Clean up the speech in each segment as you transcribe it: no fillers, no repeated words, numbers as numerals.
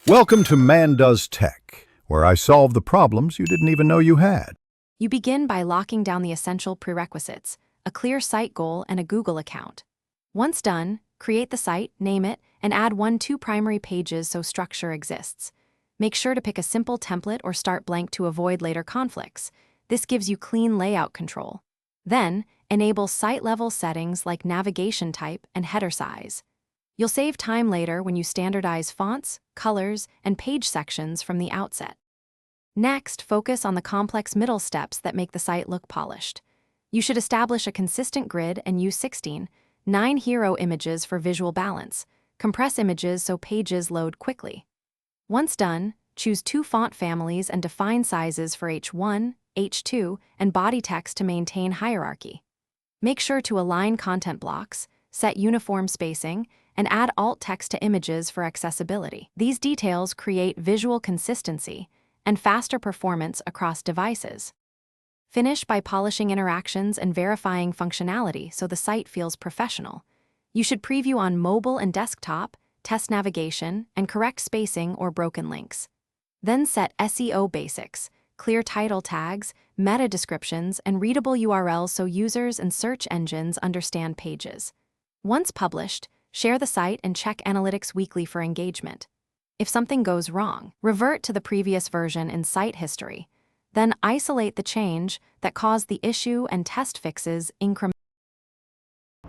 Welcome to Man Does Tech, where I solve the problems you didn't even know you had. You begin by locking down the essential prerequisites, a clear site goal and a Google account. Once done, create the site, name it, and add 1-2 primary pages so structure exists. Make sure to pick a simple template or start blank to avoid later conflicts. This gives you clean layout control. Then, enable site-level settings like navigation type and header size. You'll save time later when you standardize fonts, colors, and page sections from the outset. Next, focus on the complex middle steps that make the site look polished. You should establish a consistent grid and use 9 hero images for visual balance. Compress images so pages load quickly. Once done, choose 2 font families and define sizes for H1, H2, and body text to maintain hierarchy. Make sure to align content blocks, set uniform spacing, and add alt text to images for accessibility. These details create visual consistency and faster performance across devices. Finish by polishing interactions and verifying functionality so the site feels professional. You should preview on mobile and desktop, test navigation, and correct spacing or broken links. Then set SEO basics, clear title tags, meta descriptions, and readable URLs so users and search engines understand pages. Once published, share the site and check analytics weekly for engagement. If something goes wrong, revert to the previous version in site history. Then isolate the change that caused the issue and test fixes incrementally.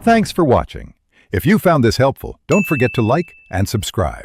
Thanks for watching. If you found this helpful, don't forget to like and subscribe.